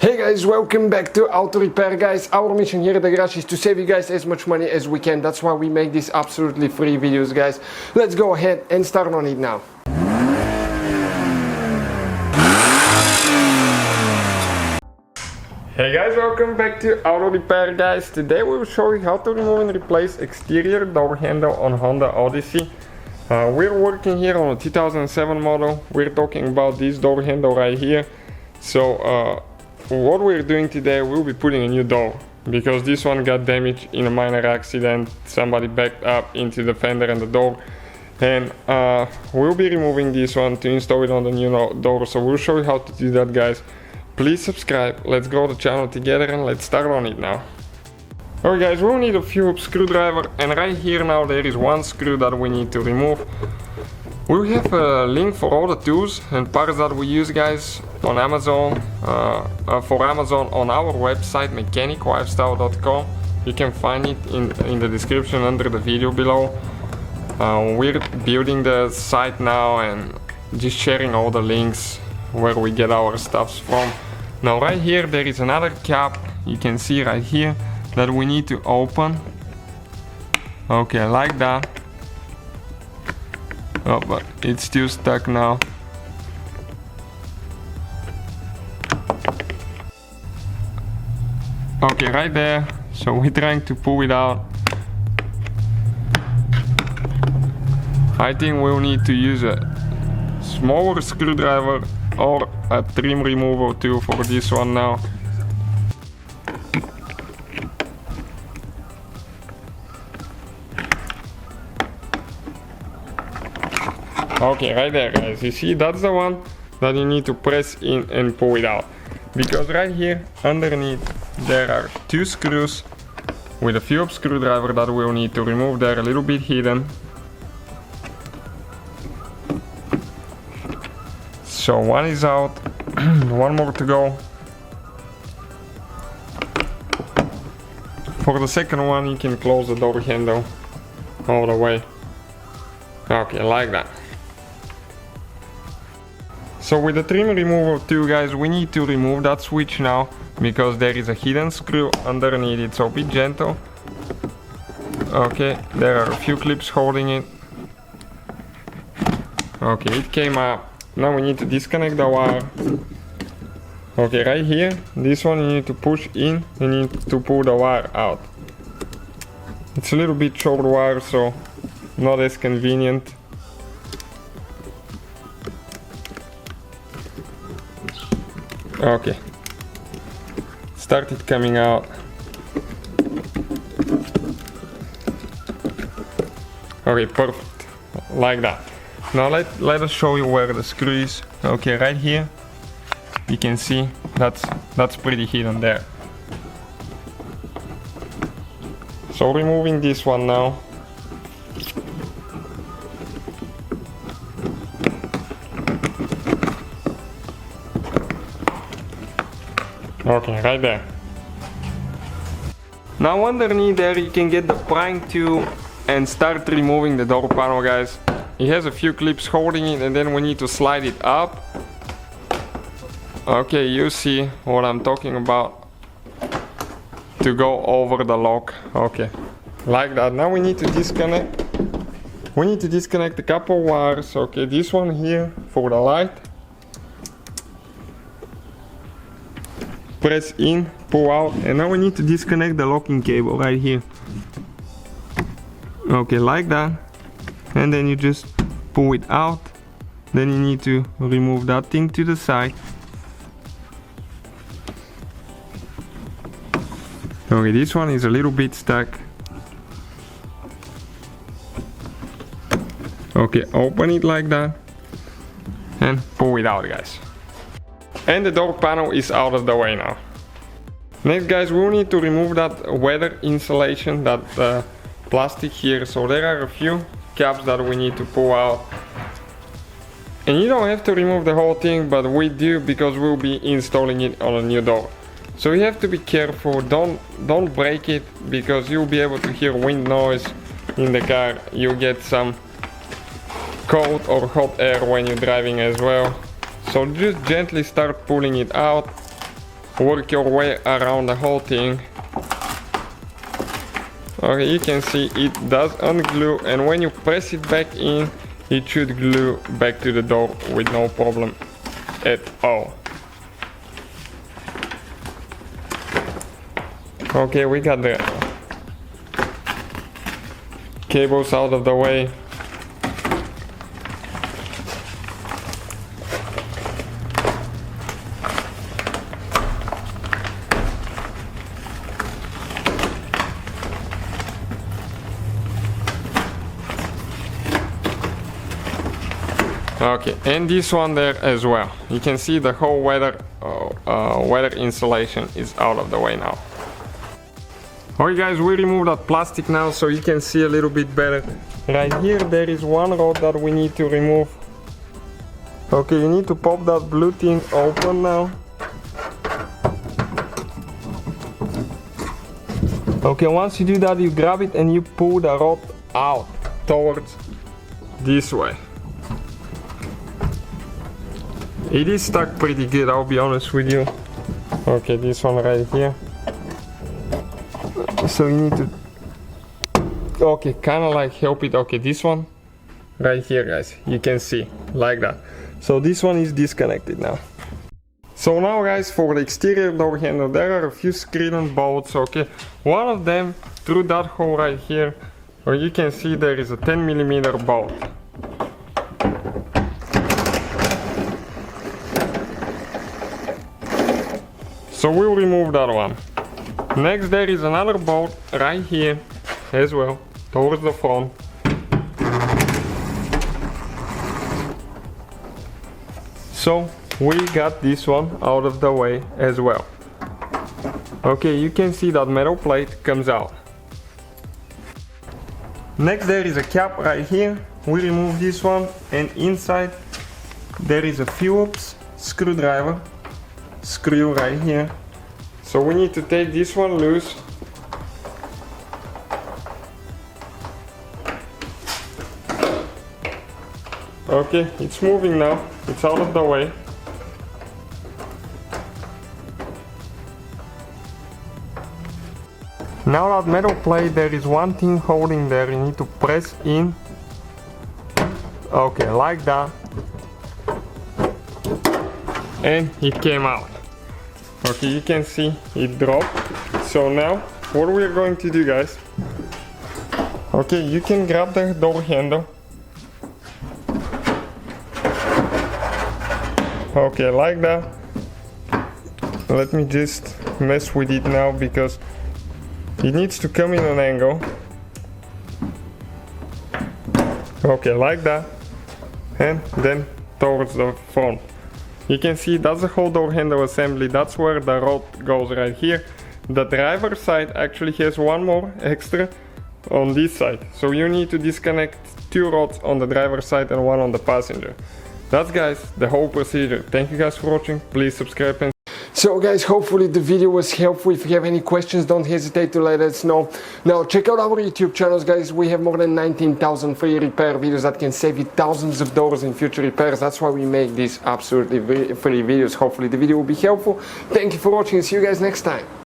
Hey guys, welcome back to Auto Repair guys. Our mission here at the garage is to save you guys as much money as we can. That's why we make these absolutely free videos guys. Let's go ahead and start on it now. Hey guys, welcome back to Auto Repair guys. Today we will show you how to remove and replace exterior door handle on Honda Odyssey. We're working here on a 2007 model. We're talking about this door handle right here. So what we're doing today, we'll be putting a new door because this one got damaged in a minor accident. Somebody backed up into the fender and the door, and we'll be removing this one to install it on the new door. So we'll show you how to do that guys. Please subscribe, let's grow the channel together and let's start on it now. Alright guys, we'll need a Phillips screwdriver, and right here now there is one screw that we need to remove. We have a link for all the tools and parts that we use guys on Amazon, for Amazon on our website mechanic-lifestyle.com. You can find it in the description under the video below. We're building the site now and just sharing all the links where we get our stuffs from. Now right here there is another cap, you can see right here, that we need to open. Okay, like that. Oh, but it's still stuck now. Okay, right there. So we're trying to pull it out. I think we'll need to use a smaller screwdriver or a trim remover tool for this one now. Okay, right there guys, you see that's the one that you need to press in and pull it out, because right here underneath there are two screws with a Phillips screwdriver that we'll need to remove. They're a little bit hidden. So one is out, one more to go. For the second one you can close the door handle all the way. Okay, like that. So with the trim remover too guys, we need to remove that switch now because there is a hidden screw underneath it, so be gentle. Okay, there are a few clips holding it. Okay, it came up. Now we need to disconnect the wire. Okay, right here, this one you need to push in and you need to pull the wire out. It's a little bit short wire, so not as convenient. Okay, started coming out. Okay, perfect, like that. Now let us show you where the screw is. Okay, right here you can see that's pretty hidden there. So removing this one now. Okay, right there. Now underneath there you can get the prying tool and start removing the door panel guys. It has a few clips holding it, and then we need to slide it up. Okay, you see what I'm talking about, to go over the lock. Okay, like that. Now we need to disconnect. We need to disconnect a couple wires. Okay, this one here for the light. Press in, pull out, and now we need to disconnect the locking cable right here. Okay, like that. And then you just pull it out. Then you need to remove that thing to the side. Okay, this one is a little bit stuck. Okay, open it like that and pull it out guys. And the door panel is out of the way now. Next guys, we'll need to remove that weather insulation, that plastic here. So there are a few caps that we need to pull out. And you don't have to remove the whole thing, but we do because we'll be installing it on a new door. So you have to be careful, don't break it, because you'll be able to hear wind noise in the car. You'll get some cold or hot air when you're driving as well. So just gently start pulling it out. work your way around the whole thing. Okay, you can see it does unglue, and when you press it back in, it should glue back to the door with no problem at all. Okay, we got the cables out of the way. Okay, and this one there as well. You can see the whole weather insulation is out of the way now. Alright guys, we removed that plastic now so you can see a little bit better. Right here there is one rod that we need to remove. Okay, you need to pop that blue thing open now. Okay, once you do that, you grab it and you pull the rod out towards this way. It is stuck pretty good, I'll be honest with you. Okay, this one right here. So you need to, okay, kind of like help it. Okay, this one right here, guys, you can see like that. So this one is disconnected now. So now guys, for the exterior door handle, there are a few screw bolts. Okay, one of them through that hole right here, where you can see there is a 10mm bolt. So we'll remove that one. Next there is another bolt right here as well, towards the front. So we got this one out of the way as well. Okay, you can see that metal plate comes out. Next there is a cap right here. We remove this one, and inside there is a Phillips screwdriver screw right here. So we need to take this one loose. Okay, it's moving now, it's out of the way. Now that metal plate, there is one thing holding there, you need to press in. Okay, like that. And it came out. Okay, you can see it dropped. So now, what we're going to do, guys, okay, you can grab the door handle. Okay, like that. Let me just mess with it now because it needs to come in an angle. Okay, like that. And then towards the front. You can see that's the whole door handle assembly. That's where the rod goes right here. The driver's side actually has one more extra on this side. So you need to disconnect two rods on the driver's side and one on the passenger. That's, guys, the whole procedure. Thank you guys for watching. Please subscribe and so guys, hopefully the video was helpful. If you have any questions, don't hesitate to let us know. Now check out our YouTube channels, guys. We have more than 19,000 free repair videos that can save you thousands of dollars in future repairs. That's why we make these absolutely free videos. Hopefully the video will be helpful. Thank you for watching. See you guys next time.